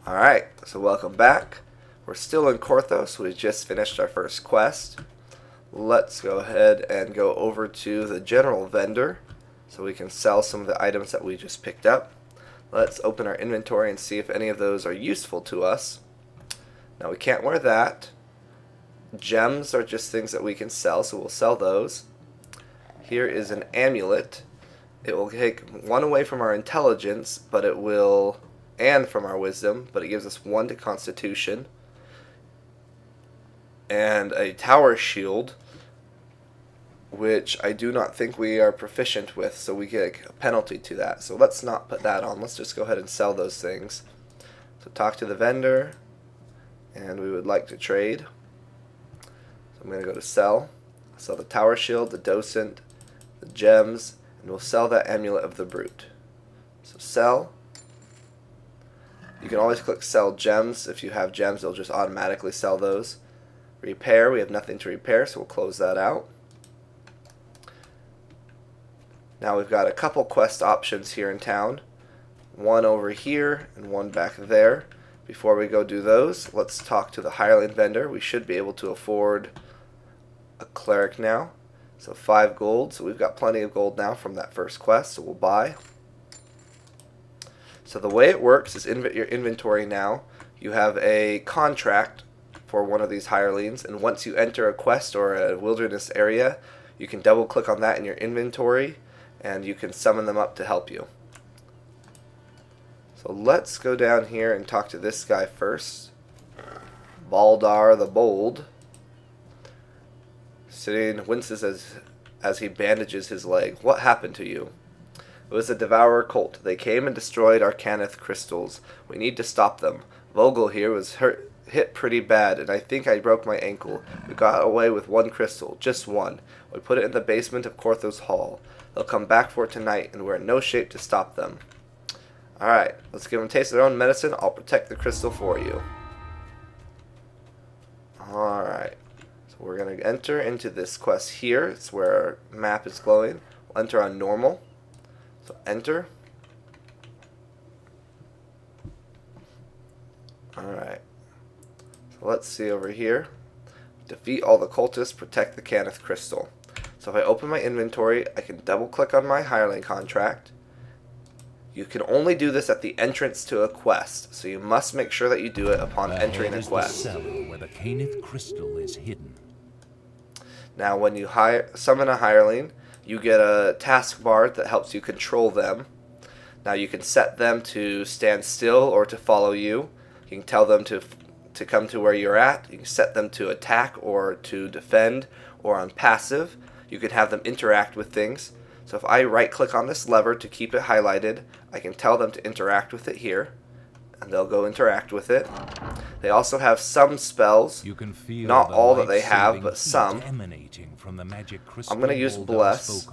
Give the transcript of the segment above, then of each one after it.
Alright, so welcome back. We're still in Korthos. We just finished our first quest. Let's go ahead and go over to the general vendor so we can sell some of the items that we just picked up. Let's open our inventory and see if any of those are useful to us. Now we can't wear that. Gems are just things that we can sell, so we'll sell those. Here is an amulet. It will take 1 away from our intelligence, but it will, and from our wisdom, but it gives us 1 to constitution. And a tower shield, which I do not think we are proficient with, so we get a penalty to that. So let's not put that on. Let's just go ahead and sell those things. So talk to the vendor, and we would like to trade. So I'm going to go to sell. Sell the tower shield, the docent, the gems, and we'll sell that amulet of the brute. So sell. You can always click sell gems. If you have gems, it'll just automatically sell those. Repair, we have nothing to repair, so we'll close that out. Now we've got a couple quest options here in town. 1 over here and 1 back there. Before we go do those, let's talk to the hireling vendor. We should be able to afford a cleric now. So 5 gold, so we've got plenty of gold now from that first quest, so we'll buy. So the way it works is your inventory now. You have a contract for one of these hirelings, and once you enter a quest or a wilderness area, you can double click on that in your inventory and you can summon them up to help you. So let's go down here and talk to this guy first. Baldar the Bold. Sitting winces as he bandages his leg. What happened to you? It was a devourer cult. They came and destroyed our Cannith crystals. We need to stop them. Vogel here was hit pretty bad, and I think I broke my ankle. We got away with 1 crystal, just 1. We put it in the basement of Korthos Hall. They'll come back for it tonight, and we're in no shape to stop them. Alright, let's give them a taste of their own medicine. I'll protect the crystal for you. Alright, so we're going to enter into this quest here. It's where our map is glowing. We'll enter on normal. So enter. Alright. So let's see over here. Defeat all the cultists, protect the Cannith crystal. So if I open my inventory, I can double click on my hireling contract. You can only do this at the entrance to a quest, so you must make sure that you do it upon entering a quest. The cellar where the Cannith crystal is hidden. Now when you summon a hireling, you get a taskbar that helps you control them. Now you can set them to stand still or to follow you. You can tell them to come to where you're at. You can set them to attack or to defend or on passive. You can have them interact with things. So if I right click on this lever to keep it highlighted, I can tell them to interact with it here, and they'll go interact with it. They also have some spells, you can feel not all that they have, but some. Emanating from the magic crystal I'm going to use Bless,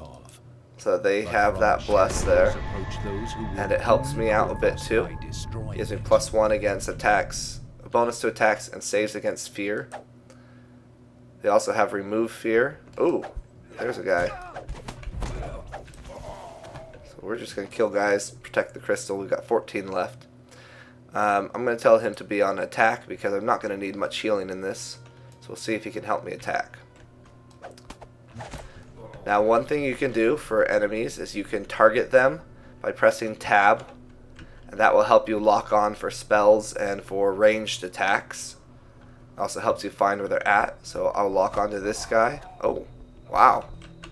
so that they have that Bless there, and it helps me out a bit too. It gives me +1 against attacks, a bonus to attacks and saves against fear. They also have Remove Fear. Ooh, there's a guy. So we're just going to kill guys, protect the crystal. We've got 14 left. I'm going to tell him to be on attack because I'm not going to need much healing in this. So we'll see if he can help me attack. Now one thing you can do for enemies is you can target them by pressing tab. And that will help you lock on for spells and for ranged attacks. It also helps you find where they're at. So I'll lock onto this guy. Oh, wow.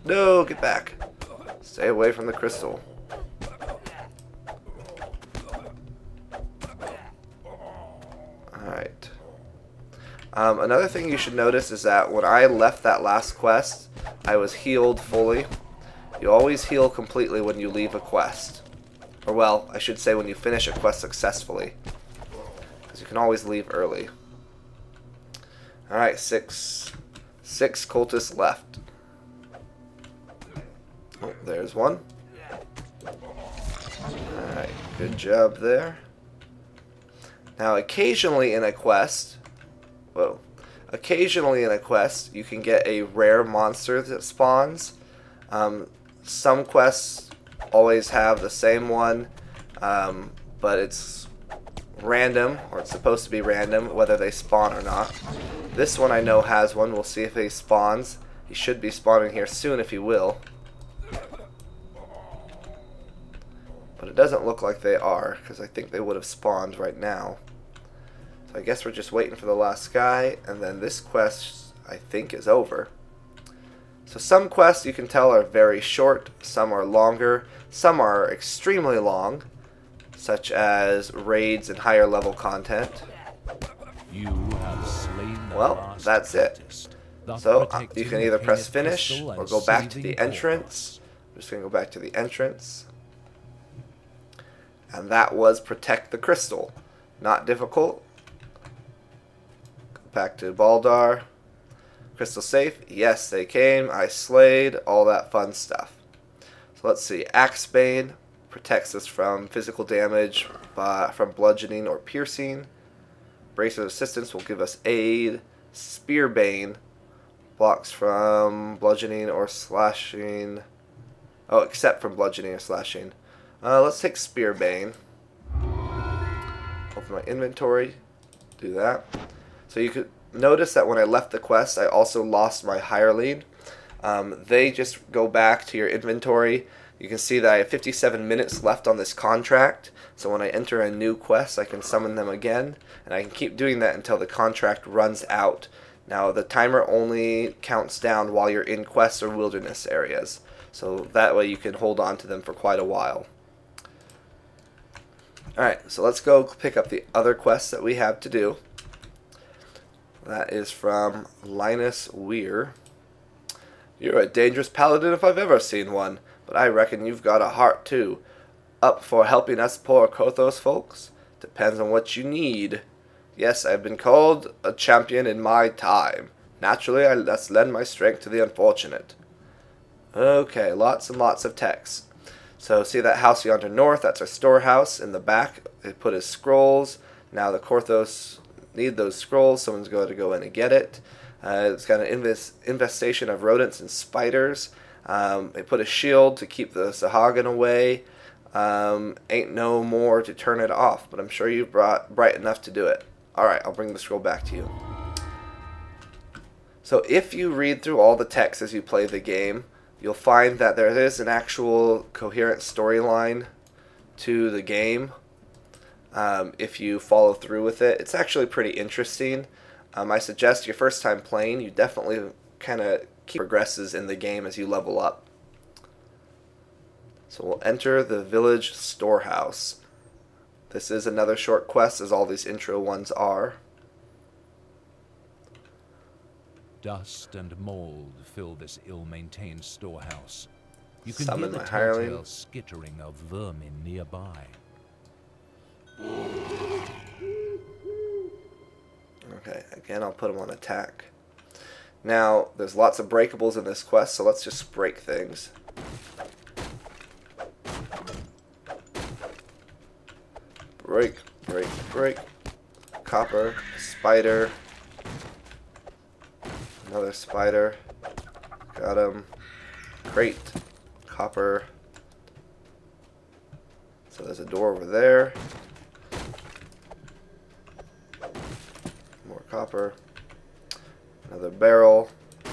No, get back. Stay away from the crystal. Alright. Another thing you should notice is that when I left that last quest, I was healed fully. You always heal completely when you leave a quest. Or well, I should say when you finish a quest successfully. Because you can always leave early. Alright, 6 cultists left. Oh, there's one. Alright, good job there. Now occasionally in a quest, you can get a rare monster that spawns. Some quests always have the same one, but it's random, or it's supposed to be random, whether they spawn or not. This one I know has one. We'll see if he spawns. He should be spawning here soon if he will. But it doesn't look like they are, because I think they would have spawned right now. So I guess we're just waiting for the last guy, and then this quest, I think, is over. So some quests you can tell are very short, some are longer, some are extremely long, such as raids and higher level content. You have slain the Well, last that's it. artist, thus So you protecting can the either press Cannith finish crystal or and go back to the saving entrance. Korthos. I'm just going to go back to the entrance. And that was protect the crystal. Not difficult. Go back to Baldar. Crystal safe. Yes, they came. I slayed. All that fun stuff. So let's see. Axebane protects us from physical damage from bludgeoning or piercing. Brace of Assistance will give us aid. Spearbane blocks from bludgeoning or slashing. Oh, except from bludgeoning or slashing. Let's take Spearbane. Open my inventory. Do that. So you could notice that when I left the quest, I also lost my hireling. They just go back to your inventory. You can see that I have 57 minutes left on this contract. So when I enter a new quest, I can summon them again. And I can keep doing that until the contract runs out. Now, the timer only counts down while you're in quests or wilderness areas. So that way you can hold on to them for quite a while. Alright, so let's go pick up the other quests that we have to do. That is from Linus Weir. You're a dangerous paladin if I've ever seen one, but I reckon you've got a heart too. Up for helping us poor Korthos folks? Depends on what you need. Yes, I've been called a champion in my time. Naturally, I must lend my strength to the unfortunate. Okay, lots and lots of text. So see that house yonder north? That's our storehouse. In the back, they put his scrolls. Now the Korthos need those scrolls. Someone's going to go in and get it. It's got an infestation of rodents and spiders. They put a shield to keep the Sahagin away. Ain't no more to turn it off, but I'm sure you've brought bright enough to do it. Alright, I'll bring the scroll back to you. So if you read through all the text as you play the game, you'll find that there is an actual coherent storyline to the game. If you follow through with it, it's actually pretty interesting. I suggest your first time playing, you definitely kind of keep progresses in the game as you level up. So we'll enter the village storehouse. This is another short quest, as all these intro ones are. Dust and mold fill this ill-maintained storehouse. You can Summon hear my the hireling. telltale skittering of vermin nearby. Okay, again, I'll put them on attack. Now, there's lots of breakables in this quest, so let's just break things. Break, break, break. Copper, spider. Another spider. Got him. Crate. Copper. So there's a door over there. More copper. Another barrel. So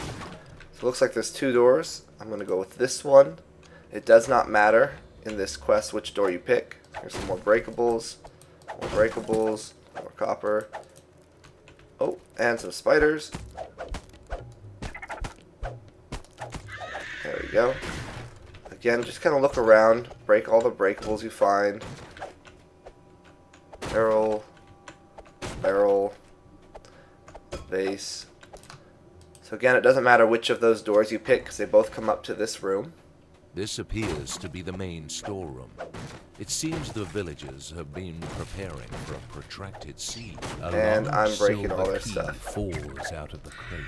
it looks like there's two doors. I'm going to go with this one. It does not matter in this quest which door you pick. Here's some more breakables. More breakables. More copper. Oh, and some spiders. There we go. Again, just kind of look around. Break all the breakables you find. Barrel. Barrel. Vase. So again, it doesn't matter which of those doors you pick because they both come up to this room. This appears to be the main storeroom. It seems the villagers have been preparing for a protracted siege. And I'm breaking all their key stuff. Falls out of the crate.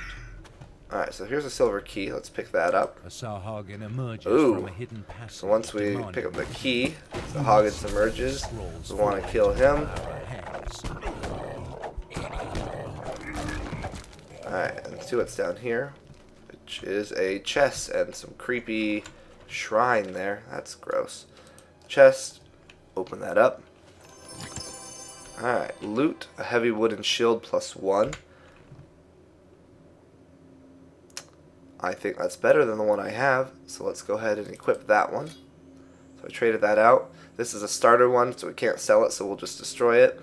Alright, so here's a silver key. Let's pick that up. A Sahagin emerges Ooh. from a hidden passage. So once we demanding pick up the key, the Haggard emerges. We want to kill him. Alright, and see what's down here, which is a chest and some creepy shrine there. That's gross. Chest, open that up. Alright, loot, a heavy wooden shield +1. I think that's better than the one I have, so let's go ahead and equip that one. So I traded that out. This is a starter one, so we can't sell it, so we'll just destroy it.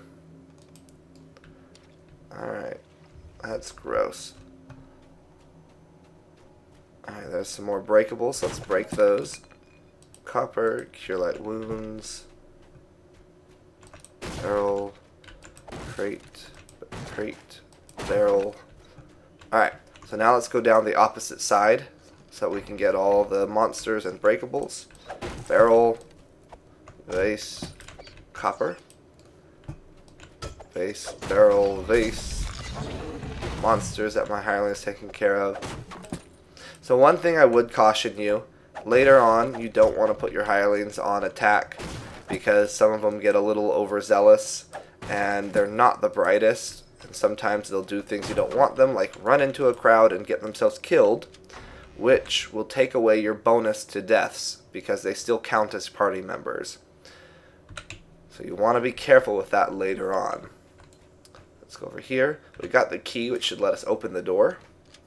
Alright, that's gross. Alright, there's some more breakables, so let's break those. Copper, cure light wounds, barrel, crate, barrel. Alright, so now let's go down the opposite side so we can get all the monsters and breakables. Barrel, vase, copper, vase, barrel, vase, monsters that my hireling is taking care of. So one thing I would caution you, later on you don't want to put your hirelings on attack because some of them get a little overzealous and they're not the brightest, and sometimes they'll do things you don't want them, like run into a crowd and get themselves killed, which will take away your bonus to deaths because they still count as party members. So you want to be careful with that later on. Let's go over here. We got the key, which should let us open the door.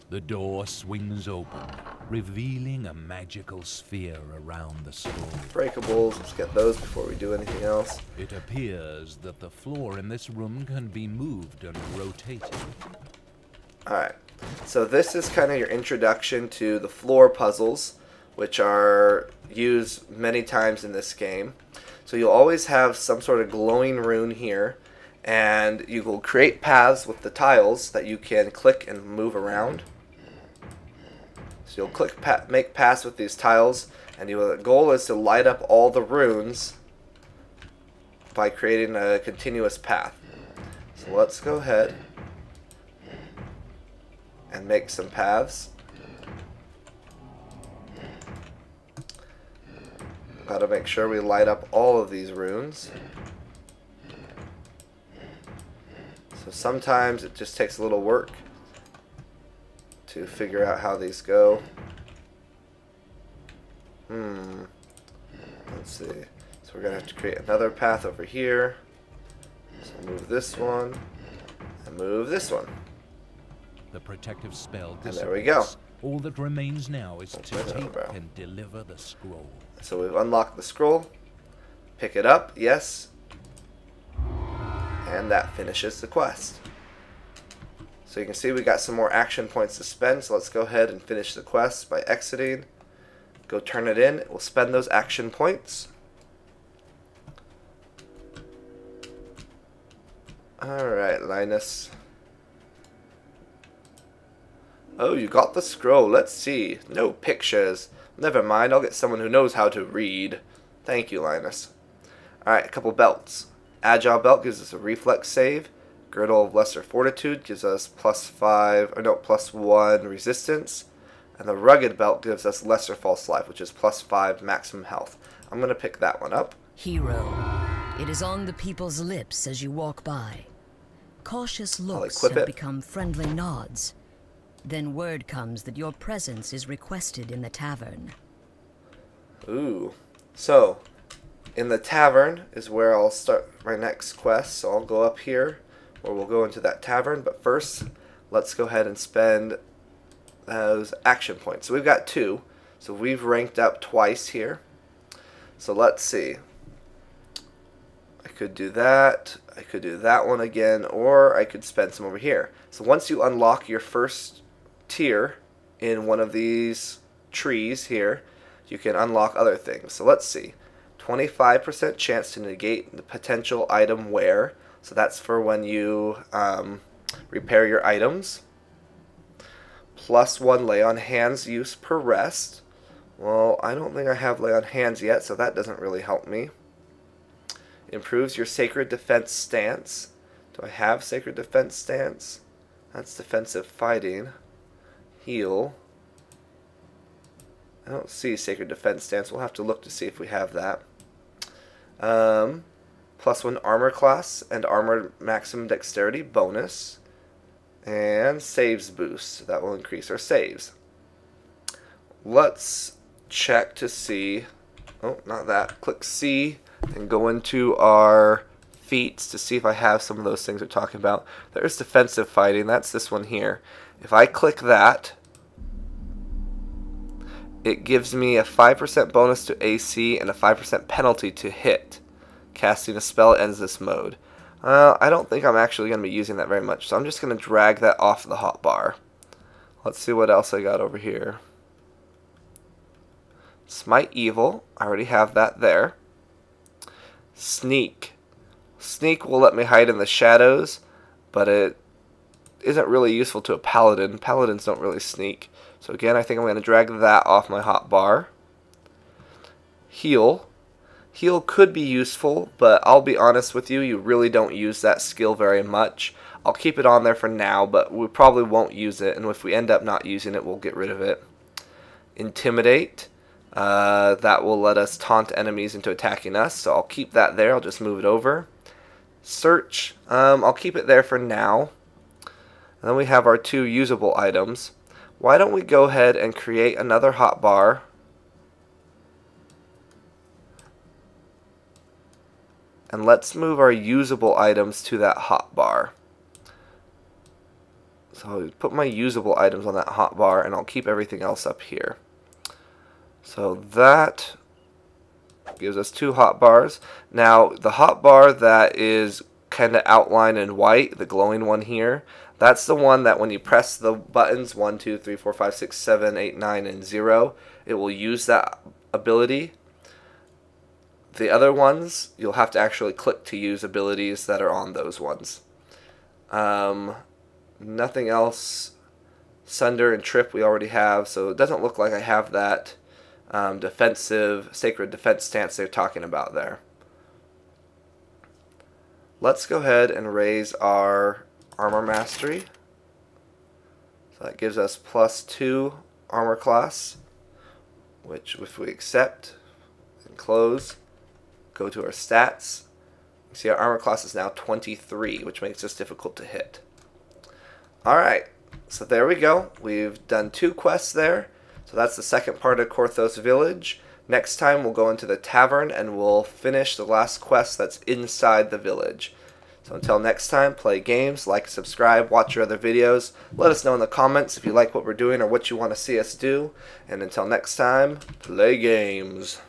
The door swings open, revealing a magical sphere around the scroll. Breakables, let's get those before we do anything else. It appears that the floor in this room can be moved and rotated. Alright, so this is kind of your introduction to the floor puzzles, which are used many times in this game. So you'll always have some sort of glowing rune here, and you will create paths with the tiles that you can click and move around. So you'll click make paths with these tiles, and the goal is to light up all the runes by creating a continuous path. So let's go ahead and make some paths. Gotta make sure we light up all of these runes. So sometimes it just takes a little work to figure out how these go. Let's see. So we're gonna have to create another path over here. So move this one and move this one. The protective spell And there we go. All that remains now is to take and deliver the scroll. So we've unlocked the scroll. Pick it up, yes. And that finishes the quest. So you can see we got some more action points to spend, so let's go ahead and finish the quest by exiting. Go turn it in. We'll spend those action points. Alright, Linus. Oh, you got the scroll. Let's see. No pictures. Never mind, I'll get someone who knows how to read. Thank you, Linus. Alright, a couple belts. Agile belt gives us a reflex save. Girdle of Lesser Fortitude gives us +1 resistance. And the Rugged Belt gives us Lesser False Life, which is +5 maximum health. I'm going to pick that one up. Hero. It is on the people's lips as you walk by. Cautious looks equip have it. become friendly nods. Then word comes that your presence is requested in the tavern. Ooh. So, in the tavern is where I'll start my next quest. So I'll go up here, or we'll go into that tavern. But first, let's go ahead and spend those action points. So we've got 2. So we've ranked up twice here. So let's see. I could do that. I could do that one again, or I could spend some over here. So once you unlock your first tier in one of these trees here, you can unlock other things. So let's see. 25% chance to negate the potential item wear. So that's for when you repair your items. +1 lay on hands use per rest. Well, I don't think I have lay on hands yet, so that doesn't really help me. Improves your sacred defense stance. Do I have sacred defense stance? That's defensive fighting. Heal. I don't see sacred defense stance. We'll have to look to see if we have that. +1 armor class and armor maximum dexterity bonus. And saves boost. That will increase our saves. Let's check to see. Oh, not that. Click C and go into our feats to see if I have some of those things we're talking about. There's defensive fighting. That's this one here. If I click that, it gives me a 5% bonus to AC and a 5% penalty to hit. Casting a spell ends this mode. I don't think I'm actually going to be using that very much, so I'm just going to drag that off the hotbar. Let's see what else I got over here. Smite Evil. I already have that there. Sneak. Sneak will let me hide in the shadows, but it isn't really useful to a paladin. Paladins don't really sneak. So again, I think I'm going to drag that off my hotbar. Heal. Heal could be useful, but I'll be honest with you, you really don't use that skill very much. I'll keep it on there for now, but we probably won't use it, and if we end up not using it, we'll get rid of it. Intimidate. That will let us taunt enemies into attacking us, so I'll keep that there. I'll just move it over. Search. I'll keep it there for now. And then we have our 2 usable items. Why don't we go ahead and create another hotbar. And let's move our usable items to that hotbar. So I'll put my usable items on that hotbar, and I'll keep everything else up here. So that gives us 2 hotbars. Now, the hotbar that is kind of outlined in white, the glowing one here, that's the one that when you press the buttons 1, 2, 3, 4, 5, 6, 7, 8, 9, and 0, it will use that ability. The other ones, you'll have to actually click to use abilities that are on those ones. Nothing else. Sunder and Trip we already have, so it doesn't look like I have that defensive, sacred defense stance they're talking about there. Let's go ahead and raise our armor mastery. So that gives us +2 armor class, which if we accept and close, go to our stats, you see our armor class is now 23, which makes this difficult to hit. Alright, so there we go. We've done 2 quests there. So that's the second part of Korthos Village. Next time we'll go into the tavern and we'll finish the last quest that's inside the village. So until next time, play games, like, subscribe, watch your other videos. Let us know in the comments if you like what we're doing or what you want to see us do. And until next time, play games.